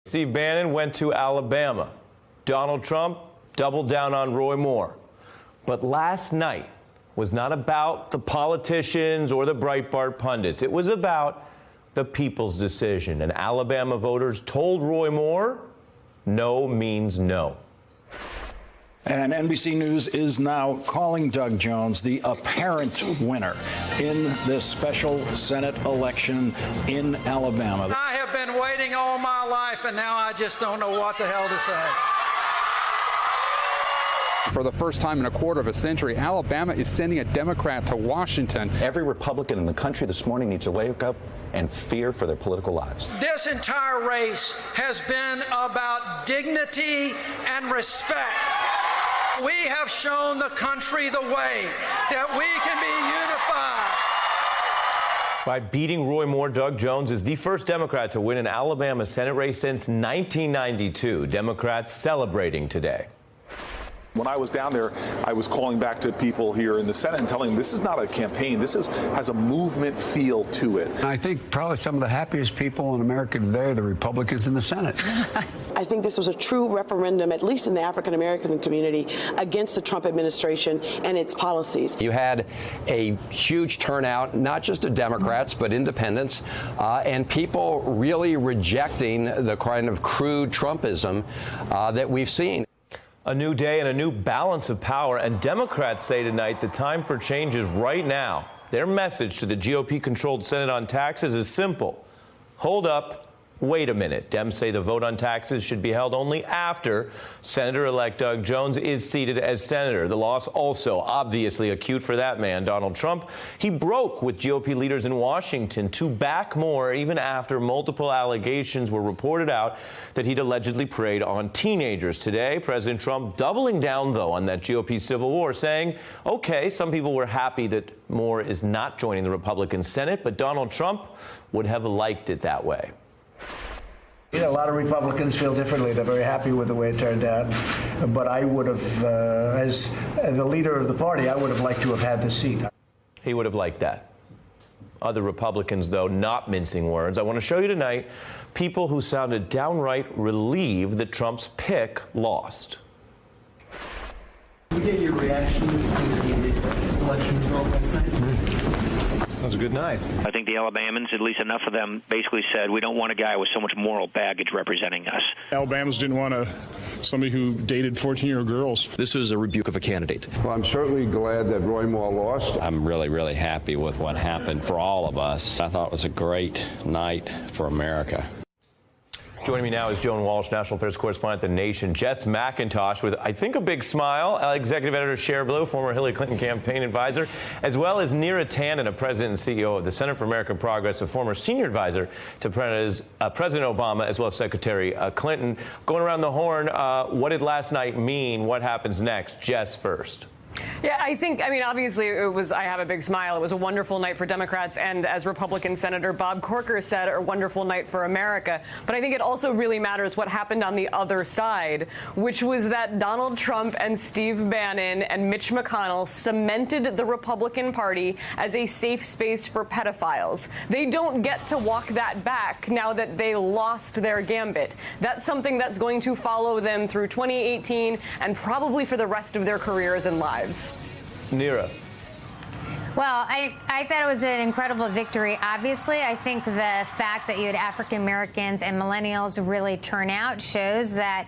Steve Bannon went to Alabama. Donald Trump doubled down on Roy Moore. But last night was not about the politicians or the Breitbart pundits. It was about the people's decision. And Alabama voters told Roy Moore, no means no. And NBC News is now calling Doug Jones the apparent winner in this special Senate election in Alabama. I have been waiting all my life, and now I just don't know what the hell to say. For the first time in a quarter of a century, Alabama is sending a Democrat to Washington. Every Republican in the country this morning needs to wake up and fear for their political lives. This entire race has been about dignity and respect. We have shown the country the way that we can be unified. By beating Roy Moore, Doug Jones is the first Democrat to win an Alabama Senate race since 1992. Democrats celebrating today. When I was down there, I was calling back to people here in the Senate and telling them this is not a campaign. This has a movement feel to it. I think probably some of the happiest people in America today are the Republicans in the Senate. I think this was a true referendum, at least in the African-American community, against the Trump administration and its policies. You had a huge turnout, not just of Democrats, but independents, and people really rejecting the kind of crude Trumpism that we've seen. A new day and a new balance of power, and Democrats say tonight the time for change is right now. Their message to the GOP-controlled Senate on taxes is simple. Hold up. Wait a minute. Dems say the vote on taxes should be held only after Senator-elect Doug Jones is seated as senator. The loss also obviously acute for that man, Donald Trump. He broke with GOP leaders in Washington to back Moore even after multiple allegations were reported out that he'd allegedly preyed on teenagers. Today, President Trump doubling down, though, on that GOP civil war, saying, okay, some people were happy that Moore is not joining the Republican Senate, but Donald Trump would have liked it that way. You know, a lot of Republicans feel differently. They're very happy with the way it turned out. But I would have, as the leader of the party, I would have liked to have had the seat. He would have liked that. Other Republicans, though, not mincing words. I want to show you tonight people who sounded downright relieved that Trump's pick lost. Can we get your reaction to the election result last night? That was a good night. I think the Alabamans, at least enough of them, basically said, we don't want a guy with so much moral baggage representing us. Alabamans didn't want somebody who dated 14-year-old girls. This was a rebuke of a candidate. Well, I'm certainly glad that Roy Moore lost. I'm really, really happy with what happened for all of us. I thought it was a great night for America. Joining me now is Joan Walsh, National Affairs Correspondent at The Nation. Jess McIntosh with, I think, a big smile. Executive Editor Cher Blue, former Hillary Clinton campaign advisor, as well as Neera Tanden, a president and CEO of the Center for American Progress, a former senior advisor to President Obama, as well as Secretary Clinton. Going around the horn, what did last night mean? What happens next? Jess first. Yeah, I mean, obviously I have a big smile. It was a wonderful night for Democrats, and as Republican Senator Bob Corker said, a wonderful night for America. But I think it also really matters what happened on the other side, which was that Donald Trump and Steve Bannon and Mitch McConnell cemented the Republican Party as a safe space for pedophiles. They don't get to walk that back now that they lost their gambit. That's something that's going to follow them through 2018 and probably for the rest of their careers and lives. Neera. Well, I thought it was an incredible victory. Obviously, I think the fact that you had African Americans and millennials really turn out shows that,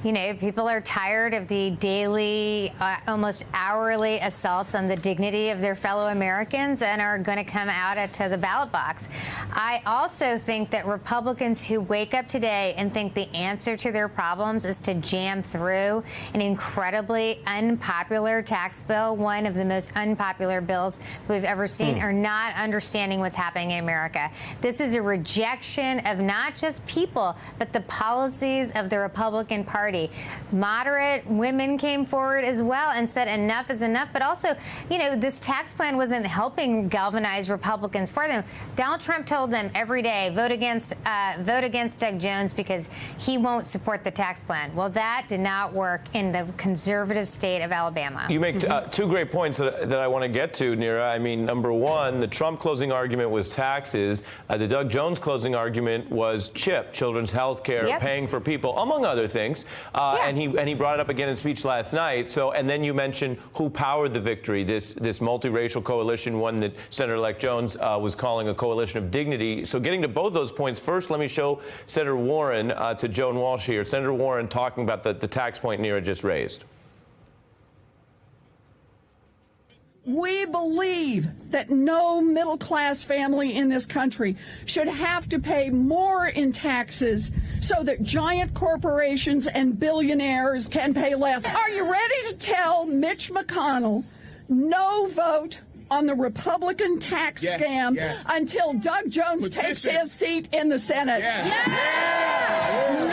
you know, people are tired of the daily, almost hourly assaults on the dignity of their fellow Americans and are going to come out to the ballot box. I also think that Republicans who wake up today and think the answer to their problems is to jam through an incredibly unpopular tax bill, one of the most unpopular bills we've ever seen, are not understanding what's happening in America. This is a rejection of not just people, but the policies of the Republican Party. Party. Moderate women came forward as well and said enough is enough. But also, you know, this tax plan wasn't helping galvanize Republicans for them. Donald Trump told them every day, vote against Doug Jones because he won't support the tax plan. Well, that did not work in the conservative state of Alabama. You make two great points that I want to get to, Neera. I mean, number one, the Trump closing argument was taxes. The Doug Jones closing argument was CHIP, children's health care, paying for people, among other things. And he brought it up again in speech last night. So, and then you mentioned who powered the victory, this multiracial coalition, one that Senator-elect Jones was calling a coalition of dignity. So getting to both those points, first, let me show Senator Warren to Joan Walsh here. Senator Warren talking about the tax point Neera just raised. We believe that no middle-class family in this country should have to pay more in taxes so that giant corporations and billionaires can pay less. Are you ready to tell Mitch McConnell no vote on the Republican tax scam until Doug Jones takes his seat in the Senate?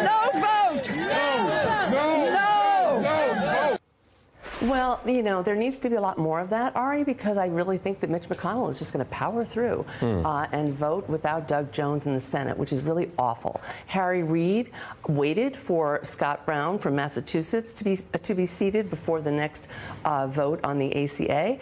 No vote! No! Well, you know, there needs to be a lot more of that, Ari, because I really think that Mitch McConnell is just going to power through and vote without Doug Jones in the Senate, which is really awful. Harry Reid waited for Scott Brown from Massachusetts to be seated before the next vote on the ACA.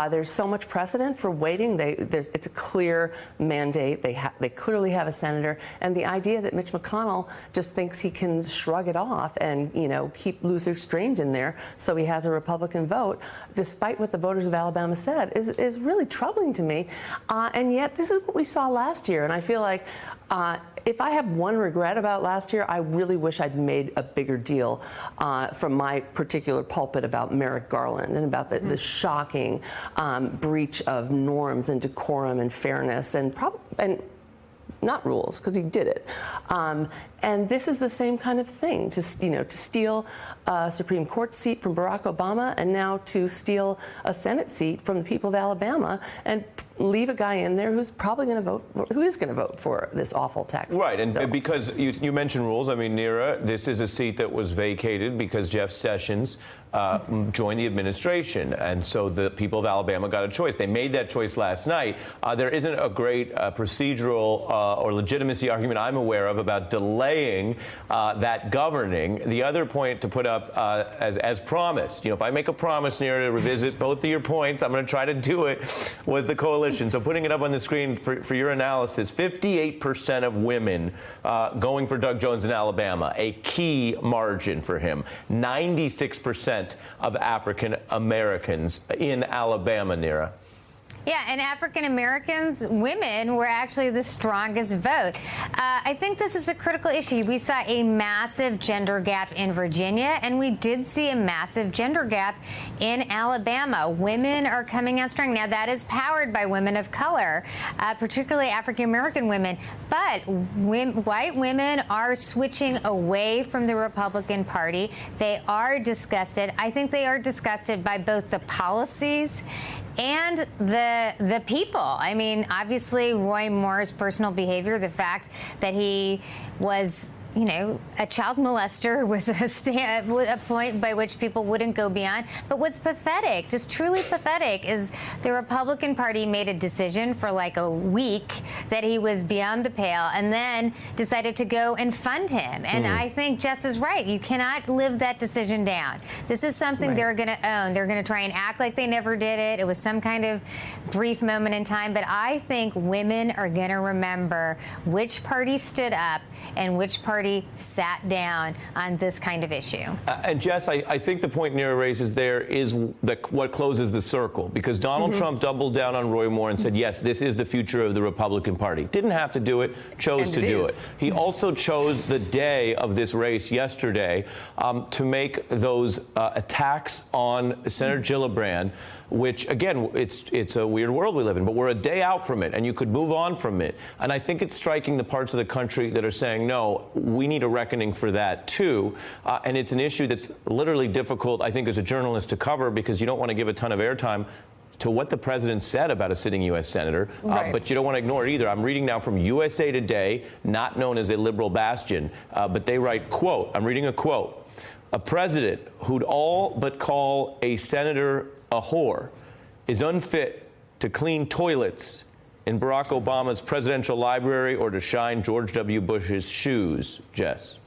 There's so much precedent for waiting. It's a clear mandate. They clearly have a senator, and the idea that Mitch McConnell just thinks he can shrug it off and, you know, keep Luther Strange in there so he has a Republican vote, despite what the voters of Alabama said, is really troubling to me. And yet, this is what we saw last year, and I feel like if I have one regret about last year, I really wish I'd made a bigger deal from my particular pulpit about Merrick Garland and about the shocking breach of norms and decorum and fairness and not rules, because he did it. And this is the same kind of thing, to steal a Supreme Court seat from Barack Obama and now to steal a Senate seat from the people of Alabama and leave a guy in there who is going to vote for this awful tax bill. Right, and because you mentioned rules, I mean, Neera, this is a seat that was vacated because Jeff Sessions joined the administration, and so the people of Alabama got a choice. They made that choice last night. There isn't a great procedural or legitimacy argument I'm aware of about delaying that governing. The other point to put up as promised, you know, if I make a promise, Neera, to revisit both of your points, I'm going to try to do it, was the coalition. So putting it up on the screen for your analysis, 58% of women going for Doug Jones in Alabama, a key margin for him. 96% of African Americans in Alabama, Neera. Yeah, and African Americans, women, were actually the strongest vote. I think this is a critical issue. We saw a massive gender gap in Virginia, and we did see a massive gender gap in Alabama. Women are coming out strong. Now, that is powered by women of color, particularly African American women. But white women are switching away from the Republican Party. They are disgusted. I think they are disgusted by both the policies and the people. I mean, obviously, Roy Moore's personal behavior, the fact that he was, you know, a child molester was a point by which people wouldn't go beyond. But what's pathetic, just truly pathetic, is the Republican Party made a decision for like a week that he was beyond the pale and then decided to go and fund him. And I think Jess is right. You cannot live that decision down. This is something they're going to own. They're going to try and act like they never did it. It was some kind of brief moment in time. But I think women are going to remember which party stood up and which party sat down on this kind of issue. And Jess, I think the point Neera raises there is what closes the circle, because Donald Trump doubled down on Roy Moore and said, yes, this is the future of the Republican Party. Didn't have to do it, chose to do it. He also chose the day of this race yesterday to make those attacks on Senator Gillibrand, which, again, it's a weird world we live in, but we're a day out from it, and you could move on from it. And I think it's striking the parts of the country that are saying, no, we need a reckoning for that, too. And it's an issue that's literally difficult, I think, as a journalist to cover, because you don't want to give a ton of airtime to what the president said about a sitting U.S. senator, Right. but you don't want to ignore it either. I'm reading now from USA Today, not known as a liberal bastion, but they write, quote, I'm reading a quote, "A president who'd all but call a senator a whore is unfit to clean toilets in Barack Obama's presidential library or to shine George W. Bush's shoes." Jess.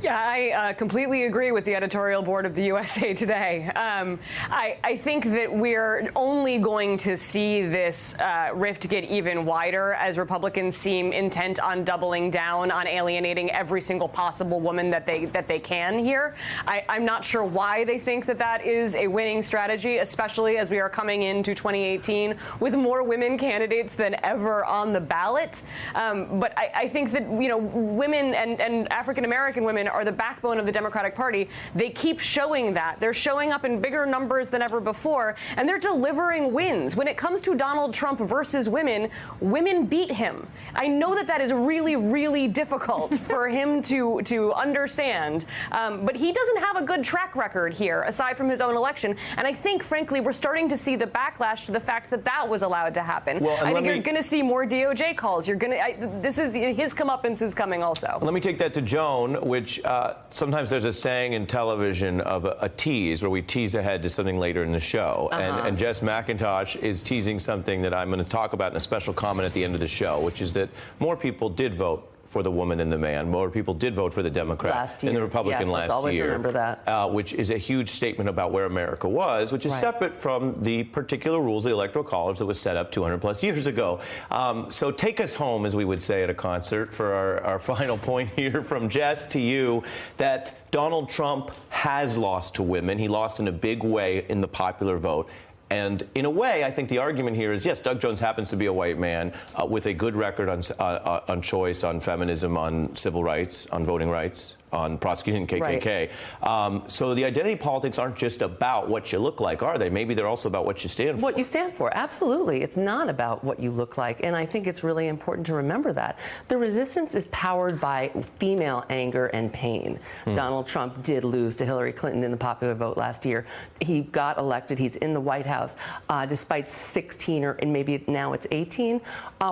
Yeah, I completely agree with the editorial board of the USA Today. I think that we're only going to see this rift get even wider as Republicans seem intent on doubling down on alienating every single possible woman that they can here. I'm not sure why they think that that is a winning strategy, especially as we are coming into 2018 with more women candidates than ever on the ballot. But I think that, you know, women and African American women are the backbone of the Democratic Party. They keep showing that. They're showing up in bigger numbers than ever before, and they're delivering wins. When it comes to Donald Trump versus women, women beat him. I know that that is really, really difficult for him to understand, but he doesn't have a good track record here, aside from his own election. And I think, frankly, we're starting to see the backlash to the fact that that was allowed to happen. Well, I think you're going to see more DOJ calls. You're going to. This is his comeuppance is coming also. Let me take that to Joan, which sometimes there's a saying in television of a tease, where we tease ahead to something later in the show. And Jess McIntosh is teasing something that I'm going to talk about in a special comment at the end of the show, which is that more people did vote for the woman and the man. More people did vote for the Democrat and the Republican last year. Let's always remember that. Which is a huge statement about where America was, which is separate from the particular rules of the Electoral College that was set up 200 plus years ago. So take us home, as we would say at a concert, for our final point here from Jess to you, that Donald Trump has lost to women. He lost in a big way in the popular vote. And in a way, I think the argument here is, yes, Doug Jones happens to be a white man with a good record on choice, on feminism, on civil rights, on voting rights, on prosecuting KKK. Right. So the identity politics aren't just about what you look like, are they? Maybe they're also about what you stand for. What you stand for, absolutely. It's not about what you look like, and I think it's really important to remember that. The resistance is powered by female anger and pain. Donald Trump did lose to Hillary Clinton in the popular vote last year. He got elected. He's in the White House, despite 16 and maybe now it's 18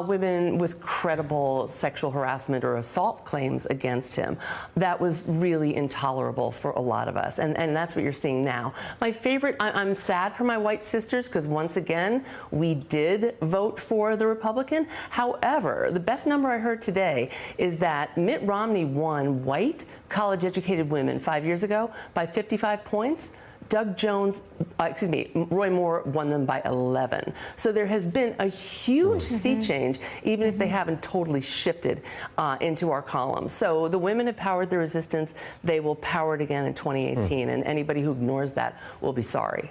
women with credible sexual harassment or assault claims against him. That was really intolerable for a lot of us, and that's what you're seeing now. My favorite, I'm sad for my white sisters, because once again, we did vote for the Republican. However, the best number I heard today is that Mitt Romney won white, college-educated women 5 years ago by 55 points. Roy Moore won them by 11. So there has been a huge sea change, even if they haven't totally shifted into our column. So the women have powered the resistance. They will power it again in 2018, and anybody who ignores that will be sorry.